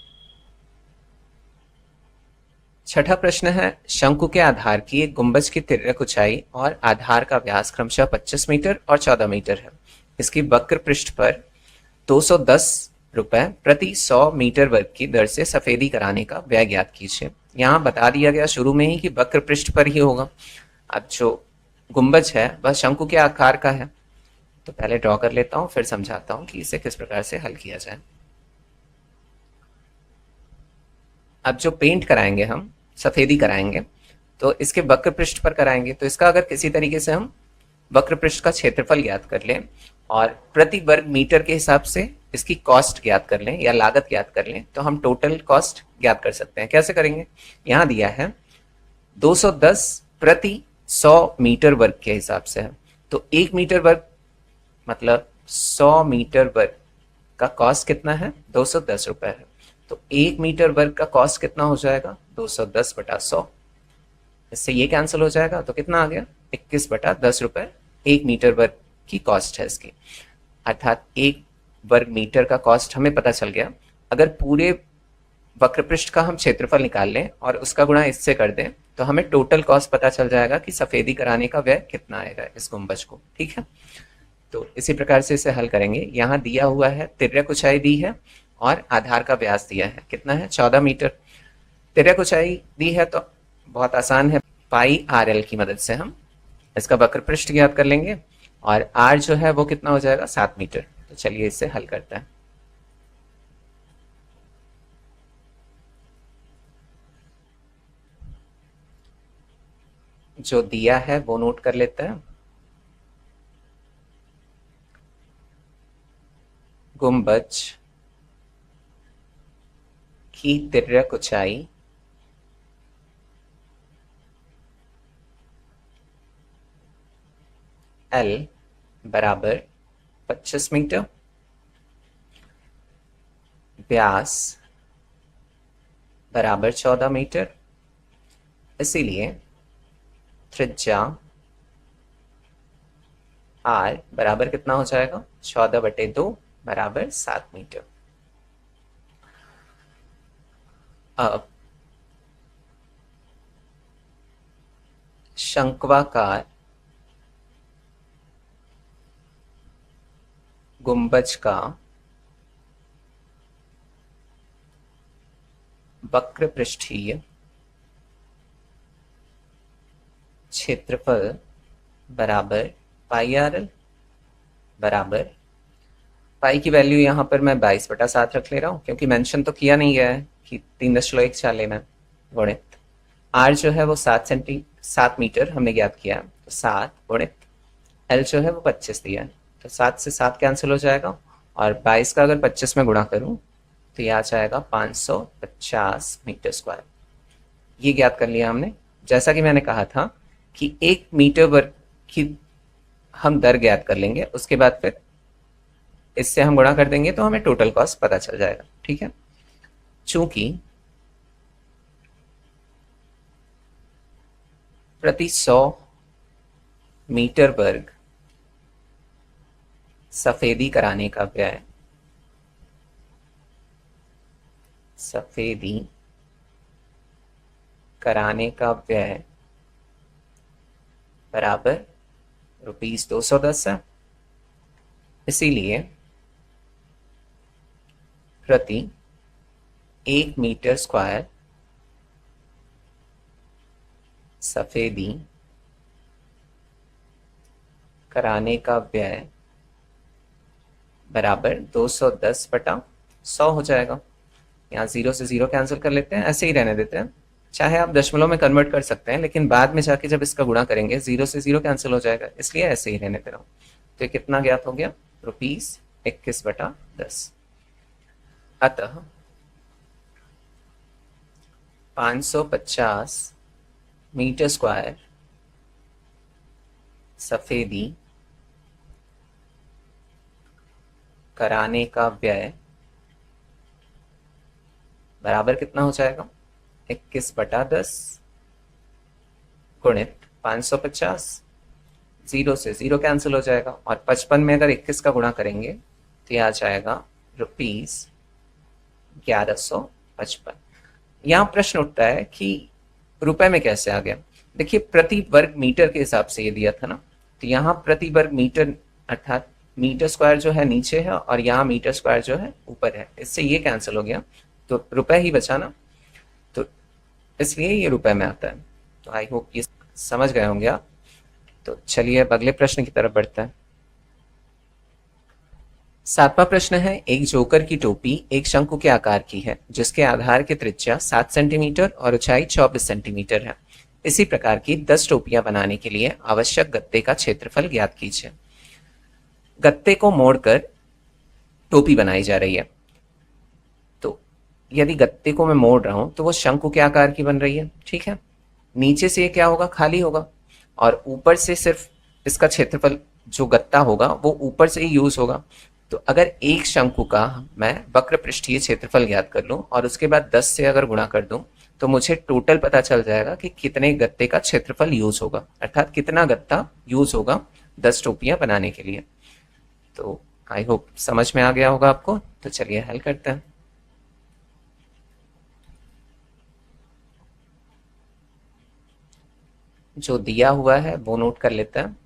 छठा प्रश्न है, शंकु के आधार की एक गुंबज की तिर्यक ऊंचाई और आधार का व्यास क्रमशः 25 मीटर और 14 मीटर है। इसकी वक्र पृष्ठ पर 210 रुपए प्रति 100 मीटर वर्ग की दर से सफेदी कराने का व्यय ज्ञात कीजिए। यहाँ बता दिया गया शुरू में ही कि वक्र पृष्ठ पर ही होगा। अब जो गुंबज है वह शंकु के आकार का है, तो पहले ड्रॉ कर लेता हूं फिर समझाता हूं कि इसे किस प्रकार से हल किया जाए। अब जो पेंट कराएंगे हम, सफेदी कराएंगे, तो इसके वक्र पृष्ठ पर कराएंगे, तो इसका अगर किसी तरीके से हम वक्र पृष्ठ का क्षेत्रफल ज्ञात कर लें और प्रति वर्ग मीटर के हिसाब से इसकी कॉस्ट ज्ञात कर लें या लागत ज्ञात कर लें, तो हम टोटल कॉस्ट ज्ञात कर सकते हैं। कैसे करेंगे? यहां दिया है 210 प्रति 100 मीटर वर्ग के हिसाब से है, तो 1 मीटर वर्ग मतलब 100 मीटर वर्ग का कॉस्ट कितना है 210 रुपए है। तो 1 मीटर वर्ग का कॉस्ट कितना हो जाएगा 210 बटा 100। इससे ये कैंसिल हो जाएगा तो कितना आ गया 21 बटा 10 रुपए 1 मीटर वर्ग की कॉस्ट है इसकी। अर्थात 1 वर्ग मीटर का कॉस्ट हमें पता चल गया। अगर पूरे वक्रपृष्ठ का हम क्षेत्रफल निकाल लें और उसका गुणा इससे कर दें तो हमें टोटल कॉस्ट पता चल जाएगा कि सफेदी कराने का व्यय कितना आएगा इस गुंबज को। ठीक है, तो इसी प्रकार से इसे हल करेंगे। यहाँ दिया हुआ है तिर्यक ऊंचाई दी है और आधार का व्यास दिया है, कितना है 14 मीटर। तिर्यक ऊंचाई दी है तो बहुत आसान है, पाई आर एल की मदद से हम इसका वक्र पृष्ठ ज्ञात कर लेंगे और आर जो है वो कितना हो जाएगा 7 मीटर। तो चलिए इससे हल करते हैं। जो दिया है वो नोट कर लेते हैं। गुंबज की तिर्यक ऊंचाई L बराबर 25 मीटर, व्यास बराबर 14 मीटर, इसीलिए त्रिज्या R बराबर कितना हो जाएगा, 14/2 बराबर 7 मीटर। अब शंक्वाकार गुंबज का वक्र पृष्ठीय क्षेत्रफल बराबर पाई आर एल बराबर, पाई की वैल्यू यहाँ पर मैं 22/7 रख ले रहा हूँ क्योंकि मेंशन तो किया नहीं गया है कि 3.14 लेना है। गुणित आर जो है वो 7 मीटर हमने ज्ञात किया, तो 7 गुणित एल जो है वो 25 दिया है, तो 7 से 7 कैंसिल हो जाएगा और 22 का अगर 25 में गुणा करूँ तो यह आ जाएगा 550 मीटर स्क्वायर। ये ज्ञात कर लिया हमने। जैसा कि मैंने कहा था कि 1 मीटर वर्ग की हम दर ज्ञात कर लेंगे, उसके बाद फिर इससे हम गुणा कर देंगे तो हमें टोटल कॉस्ट पता चल जाएगा। ठीक है, चूंकि प्रति 100 मीटर वर्ग सफेदी कराने का व्यय, सफेदी कराने का व्यय बराबर ₹210 है, इसीलिए प्रति 1 मीटर स्क्वायर सफेदी कराने का व्यय बराबर 210/100 हो जाएगा। यहाँ 0 से 0 कैंसिल कर लेते हैं, ऐसे ही रहने देते हैं। चाहे आप दशमलव में कन्वर्ट कर सकते हैं, लेकिन बाद में जाके जब इसका गुणा करेंगे 0 से 0 कैंसिल हो जाएगा, इसलिए ऐसे ही रहने दे रहा हूँ। तो ये कितना ज्ञात हो गया, ₹21/10। अतः 550 मीटर स्क्वायर सफेदी कराने का व्यय बराबर कितना हो जाएगा, 21/10 गुणित 550, 0 से 0 कैंसिल हो जाएगा और 55 में अगर 21 का गुणा करेंगे तो यह आ जाएगा ₹1155। यहाँ प्रश्न उठता है कि रुपए में कैसे आ गया। देखिए, प्रति वर्ग मीटर के हिसाब से ये दिया था ना, तो यहाँ प्रति वर्ग मीटर अर्थात मीटर स्क्वायर जो है नीचे है और यहाँ मीटर स्क्वायर जो है ऊपर है, इससे ये कैंसिल हो गया तो रुपए ही बचा ना, तो इसलिए ये रुपए में आता है। तो आई होप ये समझ गए होंगे आप। तो चलिए अब अगले प्रश्न की तरफ बढ़ते हैं। 7वां प्रश्न है, एक जोकर की टोपी एक शंकु के आकार की है जिसके आधार की त्रिज्या 7 सेंटीमीटर और ऊंचाई 24 सेंटीमीटर है। इसी प्रकार की 10 टोपियां बनाने के लिए आवश्यक गत्ते का क्षेत्रफल ज्ञात कीजिए। गत्ते को मोड़कर टोपी बनाई जा रही है, तो यदि गत्ते को मैं मोड़ रहा हूं तो वो शंकु के आकार की बन रही है। ठीक है, नीचे से ये क्या होगा, खाली होगा, और ऊपर से सिर्फ इसका क्षेत्रफल जो गत्ता होगा वो ऊपर से ही यूज होगा। तो अगर एक शंकु का मैं वक्र पृष्ठीय क्षेत्रफल ज्ञात कर लूं और उसके बाद 10 से अगर गुणा कर दूं तो मुझे टोटल पता चल जाएगा कि कितने गत्ते का क्षेत्रफल यूज होगा, अर्थात कितना गत्ता यूज होगा 10 टोपियां बनाने के लिए। तो आई होप समझ में आ गया होगा आपको। तो चलिए हल करते हैं। जो दिया हुआ है वो नोट कर लेते हैं।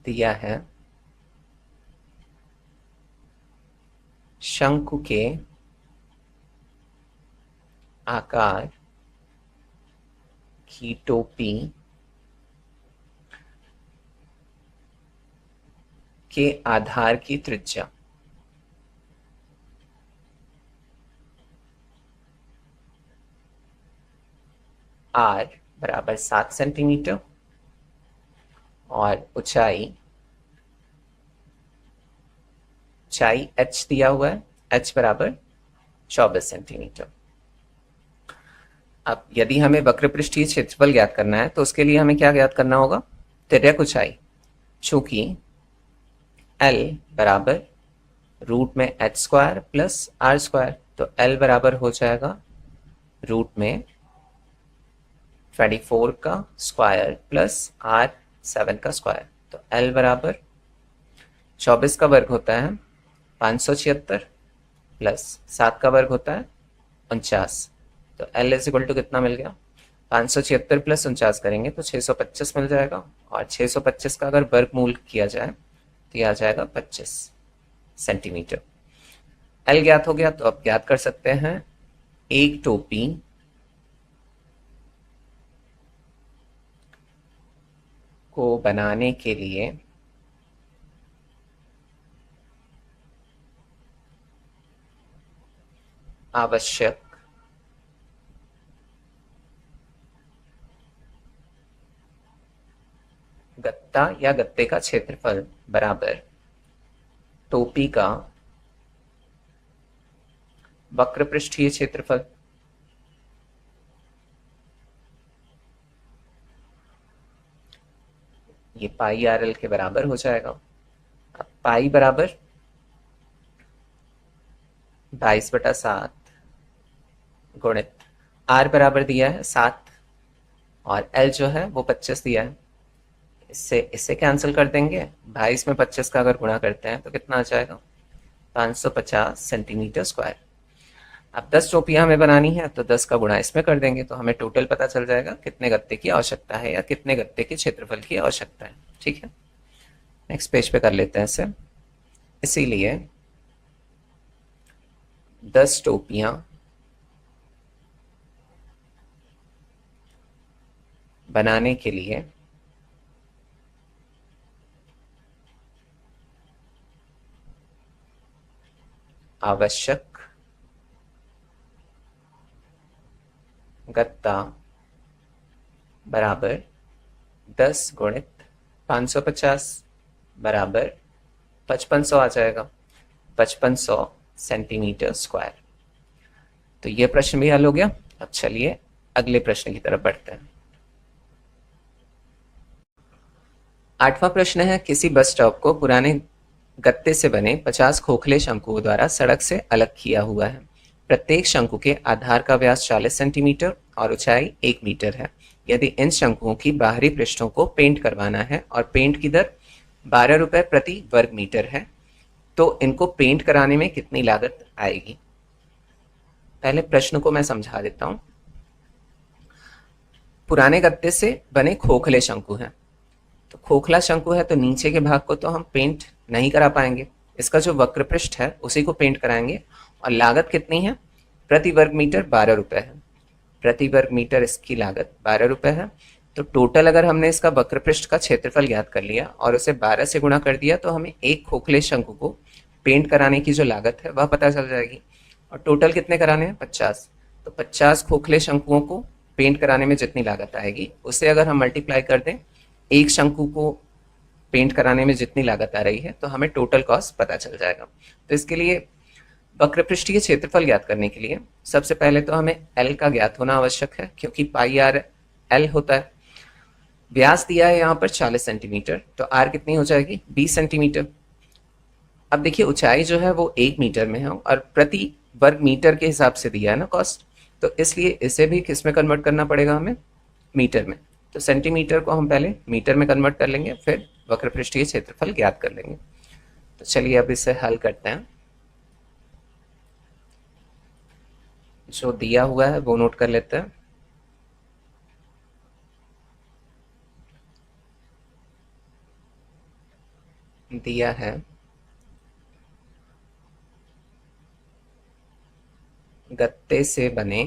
दिया है शंकु के आकार की टोपी के आधार की त्रिज्या R बराबर 7 सेंटीमीटर और ऊंचाई h दिया हुआ है, h बराबर 24 सेंटीमीटर। अब यदि हमें वक्र पृष्ठीय क्षेत्रफल ज्ञात करना है तो उसके लिए हमें क्या ज्ञात करना होगा, तिर्यक ऊंचाई, चूंकि L बराबर रूट में h square plus r square, तो L बराबर हो जाएगा रूट में 24 का स्क्वायर प्लस r 7 का स्क्वायर। तो L बराबर 24 का वर्ग होता है 576 प्लस 7 का वर्ग होता है 49। तो L इज इक्वल टू कितना मिल गया, 576 प्लस 49 करेंगे तो 625 मिल जाएगा, और 625 का अगर वर्गमूल किया जाए तो यह आ जाएगा 25 सेंटीमीटर। L ज्ञात हो गया, तो अब ज्ञात कर सकते हैं एक टोपी को बनाने के लिए आवश्यक गत्ता या गत्ते का क्षेत्रफल बराबर टोपी का वक्र पृष्ठीय क्षेत्रफल। ये पाई आर एल के बराबर हो जाएगा। अब पाई बराबर 22/7 गुणित आर बराबर दिया है 7 और एल जो है वो 25 दिया है। इससे कैंसिल कर देंगे, 22 में 25 का अगर गुणा करते हैं तो कितना आ जाएगा, 550 सेंटीमीटर स्क्वायर। अब 10 टोपियां हमें बनानी है तो 10 का गुणा इसमें कर देंगे तो हमें टोटल पता चल जाएगा कितने गत्ते की आवश्यकता है या कितने गत्ते के क्षेत्रफल की आवश्यकता है। ठीक है, नेक्स्ट पेज पे कर लेते हैं इसे। इसीलिए 10 टोपियां बनाने के लिए आवश्यक गत्ता बराबर 10 गुणित 550 बराबर 5500 आ जाएगा, 5500 सेंटीमीटर स्क्वायर। तो ये प्रश्न भी हल हो गया। अब चलिए अगले प्रश्न की तरफ बढ़ते हैं। 8वां प्रश्न है, किसी बस स्टॉप को पुराने गत्ते से बने 50 खोखले शंकुओं द्वारा सड़क से अलग किया हुआ है। प्रत्येक शंकु के आधार का व्यास 40 सेंटीमीटर और ऊंचाई 1 मीटर है। यदि इन शंकुओं की बाहरी पृष्ठों को पेंट करवाना है और पेंट की दर 12 रुपए प्रति वर्ग मीटर है, तो इनको पेंट कराने में कितनी लागत आएगी। पहले प्रश्न को मैं समझा देता हूं। पुराने गत्ते से बने खोखले शंकु हैं, तो खोखला शंकु है तो नीचे के भाग को तो हम पेंट नहीं करा पाएंगे, इसका जो वक्र पृष्ठ है उसी को पेंट कराएंगे। और लागत कितनी है, प्रति वर्ग मीटर 12 रुपए है। प्रति वर्ग मीटर इसकी लागत 12 रुपए है। तो टोटल अगर हमने इसका वक्र पृष्ठ का क्षेत्रफल ज्ञात कर लिया और उसे 12 से गुणा कर दिया तो हमें एक खोखले शंकु को पेंट कराने की जो लागत है वह पता चल जाएगी। और टोटल कितने कराने हैं, 50। तो 50 खोखले शंकुओं को पेंट कराने में जितनी लागत आएगी उसे अगर हम मल्टीप्लाई कर दें एक शंकु को पेंट कराने में जितनी लागत आ रही है तो हमें टोटल कॉस्ट पता चल जाएगा। तो इसके लिए वक्र पृष्ठीय क्षेत्रफल ज्ञात करने के लिए सबसे पहले तो हमें L का ज्ञात होना आवश्यक है, क्योंकि पाई आर एल होता है। व्यास दिया है यहाँ पर 40 सेंटीमीटर, तो R कितनी हो जाएगी, 20 सेंटीमीटर। अब देखिए ऊंचाई जो है वो 1 मीटर में है और प्रति वर्ग मीटर के हिसाब से दिया है ना कॉस्ट, तो इसलिए इसे भी किस में कन्वर्ट करना पड़ेगा हमें, मीटर में। तो सेंटीमीटर को हम पहले मीटर में कन्वर्ट कर लेंगे, फिर वक्र पृष्ठीय क्षेत्रफल ज्ञात कर लेंगे। तो चलिए अब इसे हल करते हैं। जो दिया हुआ है वो नोट कर लेते हैं। दिया है गत्ते से बने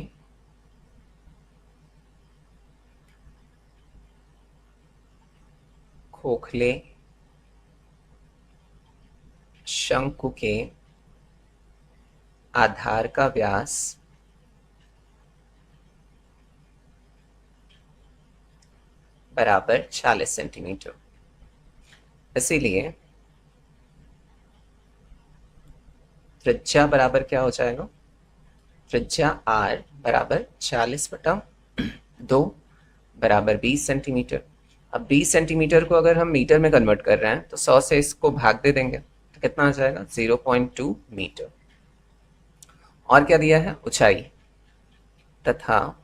खोखले शंकु के आधार का व्यास बराबर 40 सेंटीमीटर। इसीलिए त्रिज्या बराबर क्या हो जाएगा, त्रिज्या R बराबर 40/2 बराबर 20 सेंटीमीटर। अब 20 सेंटीमीटर को अगर हम मीटर में कन्वर्ट कर रहे हैं तो 100 से इसको भाग दे देंगे तो कितना आ जाएगा 0.2 मीटर। और क्या दिया है, ऊंचाई तथा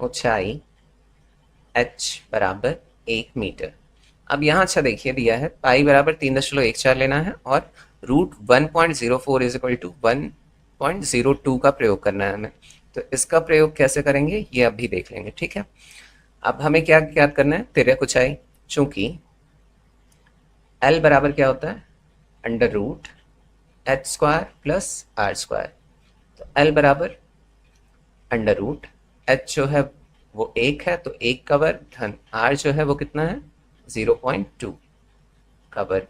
ऊंचाई h बराबर 1 मीटर। अब यहाँ अच्छा देखिए दिया है पाई बराबर 3.14 लेना है और रूट 1.04 इज इक्वल टू 1.02 का प्रयोग करना है हमें। तो इसका प्रयोग कैसे करेंगे ये अभी देख लेंगे, ठीक है। अब हमें क्या ज्ञात करना है, तिर्यक ऊंचाई। चूंकि L बराबर क्या होता है, under root h square plus R square. तो L बराबर अंडर रूट h जो है वो 1 है तो 1 का वर्ग धन r जो है वो कितना है 0.2 का वर्ग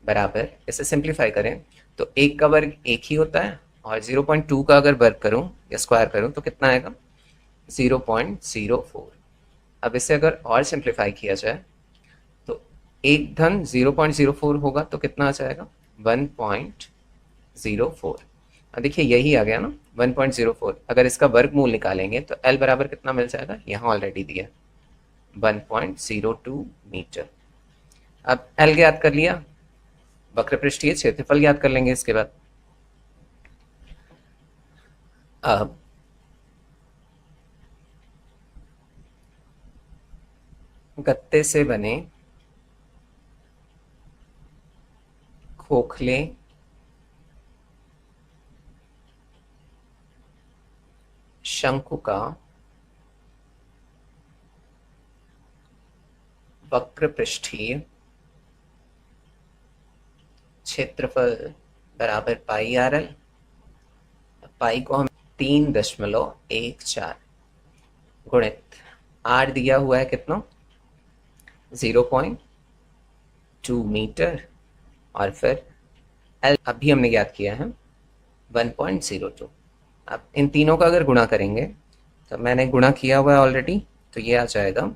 बराबर, इसे सिंप्लीफाई करें तो 1 का वर्ग 1 ही होता है और 0.2 का अगर वर्ग करूं या स्क्वायर करूं तो कितना आएगा 0.04। अब इसे अगर और सिंप्लीफाई किया जाए तो 1 धन 0.04 होगा तो कितना आ जाएगा 1.04। अब देखिए यही आ गया ना 1.04। अगर इसका वर्गमूल निकालेंगे तो L बराबर कितना मिल जाएगा, यहाँ ऑलरेडी दिया 1.02 मीटर। अब L ज्ञात कर लिया, वक्र पृष्ठीय क्षेत्रफल ज्ञात कर लेंगे इसके बाद। अब गत्ते से बने खोखले शंकु का वक्र पृष्ठीय क्षेत्रफल बराबर पाई आर एल। पाई को हम 3.14 गुणित आर दिया हुआ है कितना 0.2 मीटर और फिर एल अभी हमने ज्ञात किया है 1.02। अब इन तीनों का अगर गुणा करेंगे तो मैंने गुणा किया हुआ है ऑलरेडी, तो ये आ जाएगा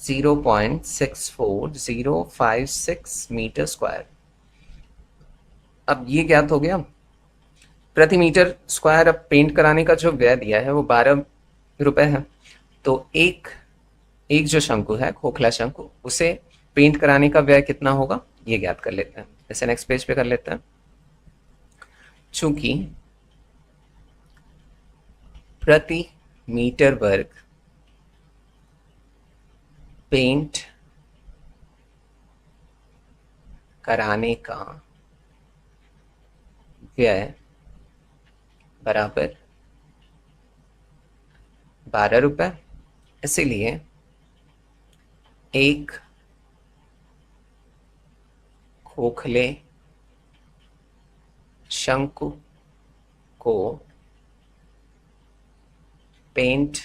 0.64056 मीटर स्क्वायर। अब ये ज्ञात हो गया प्रति मीटर स्क्वायर। अब पेंट कराने का जो व्यय दिया है वो 12 रुपए है। तो एक जो शंकु है खोखला शंकु, उसे पेंट कराने का व्यय कितना होगा ये ज्ञात कर लेते हैं। इसे नेक्स्ट पेज पे कर लेते हैं। चूंकि प्रति मीटर वर्ग पेंट कराने का व्यय बराबर 12 रुपए, इसीलिए एक खोखले शंकु को पेंट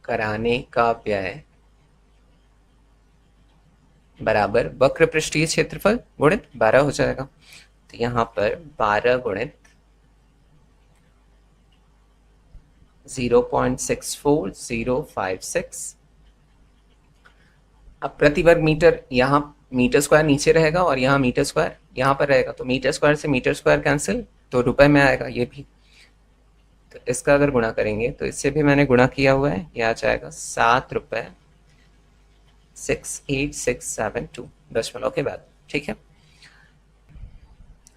कराने का व्यय बराबर वक्र पृष्ठीय क्षेत्रफल गुणित 12 हो जाएगा। तो यहाँ पर 12 गुणित 0.64056। अब प्रति वर्ग मीटर, यहाँ मीटर स्क्वायर नीचे रहेगा और यहाँ मीटर स्क्वायर यहाँ पर रहेगा, तो मीटर स्क्वायर से मीटर स्क्वायर कैंसिल तो रुपए में आएगा ये भी। तो इसका अगर गुणा करेंगे तो इससे भी मैंने गुणा किया हुआ है, यह आ जाएगा 7.68672 दशमलव के बाद, ठीक है।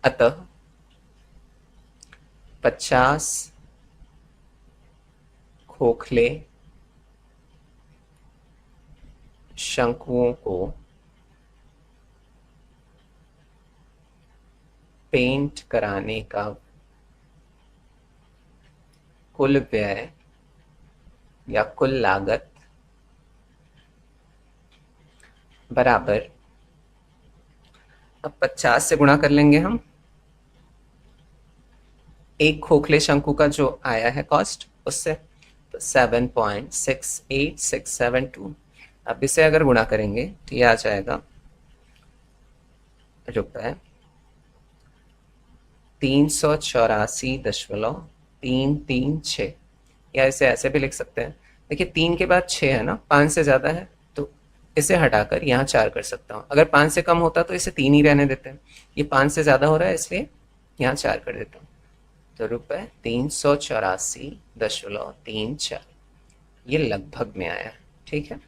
अतः 50 खोखले शंकुओं को पेंट कराने का कुल व्यय या कुल लागत बराबर, अब 50 से गुणा कर लेंगे हम एक खोखले शंकु का जो आया है कॉस्ट उससे, तो 7.68672। अब इसे अगर गुणा करेंगे तो यह आ जाएगा रुपए 384.336, या इसे ऐसे भी लिख सकते हैं। देखिए 3 के बाद 6 है ना, 5 से ज़्यादा है तो इसे हटाकर यहाँ 4 कर सकता हूँ। अगर 5 से कम होता तो इसे 3 ही रहने देते हैं, ये 5 से ज़्यादा हो रहा है इसलिए यहाँ 4 कर देता हूँ। तो ₹384.34 ये लगभग में आया। ठीक है,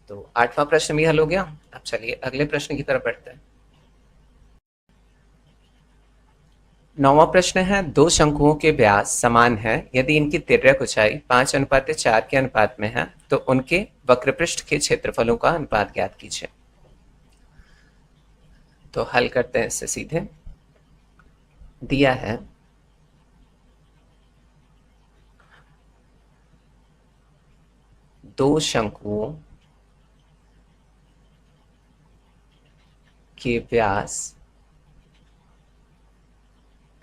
तो 8वां प्रश्न भी हल हो गया। अब चलिए अगले प्रश्न की तरफ बढ़ते हैं। 9वां प्रश्न है, दो शंकुओं के व्यास समान है यदि इनकी तिर्यक ऊंचाई 5:4 के अनुपात में है तो उनके वक्रपृष्ठ के क्षेत्रफलों का अनुपात ज्ञात कीजिए। तो हल करते हैं इससे सीधे। दिया है दो शंकुओं के व्यास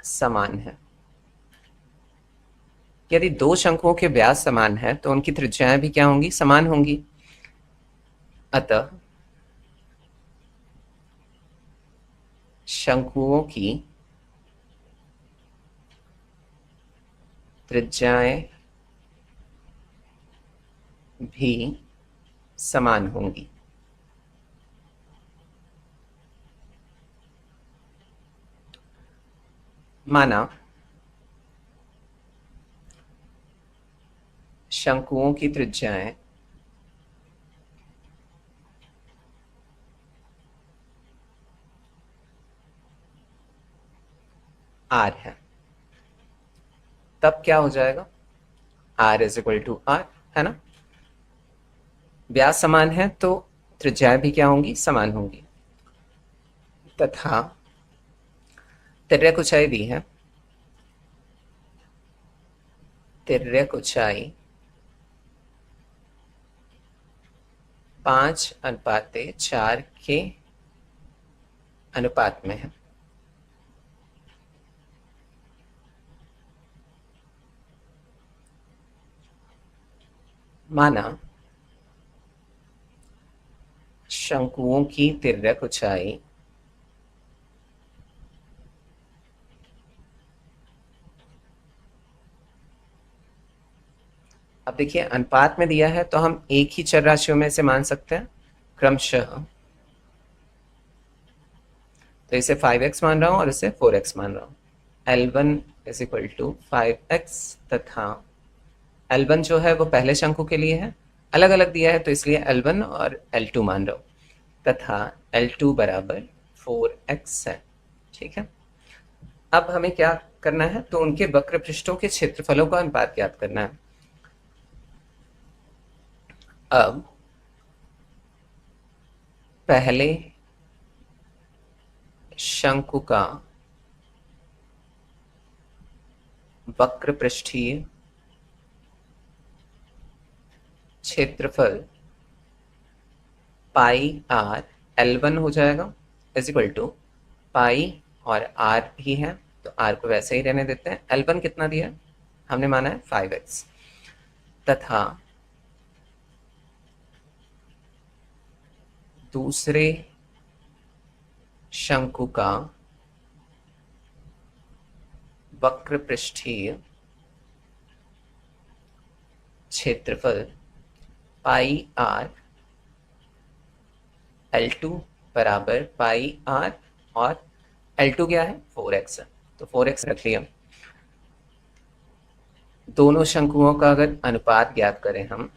समान है। यदि दो शंकुओं के व्यास समान है तो उनकी त्रिज्याएं भी क्या होंगी? समान होंगी। अतः शंकुओं की त्रिज्याएं भी समान होंगी। माना शंकुओं की त्रिज्याएं r है, तब क्या हो जाएगा? r is equal to R, है ना। व्यास समान है तो त्रिज्याएं भी क्या होंगी? समान होंगी। तथा तिर्यक ऊंचाई दी है, तिर्यक ऊंचाई 5:4 के अनुपात में है। माना शंकुओं की तिर्यक ऊंचाई अब देखिए अनुपात में दिया है तो हम एक ही चर राशियों में से मान सकते हैं क्रमशः। तो इसे 5x मान रहा हूं और इसे 4x मान रहा हूं। L1 is equal to 5x तथा L1 जो है वो पहले शंकु के लिए है, अलग अलग दिया है तो इसलिए L1 और L2 मान रहा हूं, तथा L2 बराबर 4x है। ठीक है, अब हमें क्या करना है? तो उनके वक्र पृष्ठों के क्षेत्रफलों का अनुपात ज्ञात करना है। अब पहले शंकु का वक्र पृष्ठीय क्षेत्रफल पाई आर L1 हो जाएगा इज इक्वल टू पाई और r भी है तो r को वैसे ही रहने देते हैं। L1 कितना दिया है? हमने माना है 5x तथा दूसरे शंकु का वक्र पृष्ठीय क्षेत्रफल पाई आर L2 बराबर पाई आर और L2 क्या है? 4x है तो 4x रख लिया। दोनों शंकुओं का अगर अनुपात ज्ञात करें हम,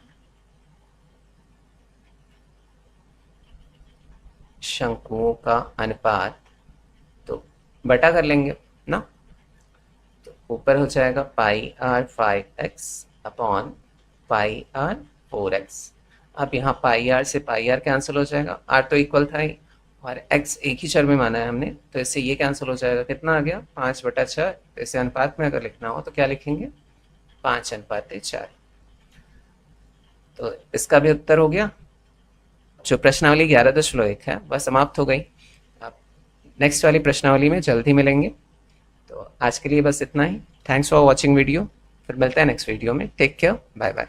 शंकुओं का अनुपात तो बटा कर लेंगे ना, तो ऊपर हो जाएगा pi r 5x upon pi r 4x। अब यहाँ पाई आर से पाई आर कैंसिल हो जाएगा, आर तो इक्वल था ही और x एक ही चर में माना है हमने तो इससे ये कैंसिल हो जाएगा। कितना आ गया? 5/4। तो इसे अनुपात में अगर लिखना हो तो क्या लिखेंगे? 5:4। तो इसका भी उत्तर हो गया। जो प्रश्नावली 11.1 है वह समाप्त हो गई। अब नेक्स्ट वाली प्रश्नावली में जल्द ही मिलेंगे। तो आज के लिए बस इतना ही। Thanks for watching video. फिर मिलते हैं नेक्स्ट वीडियो में। Take care, bye bye.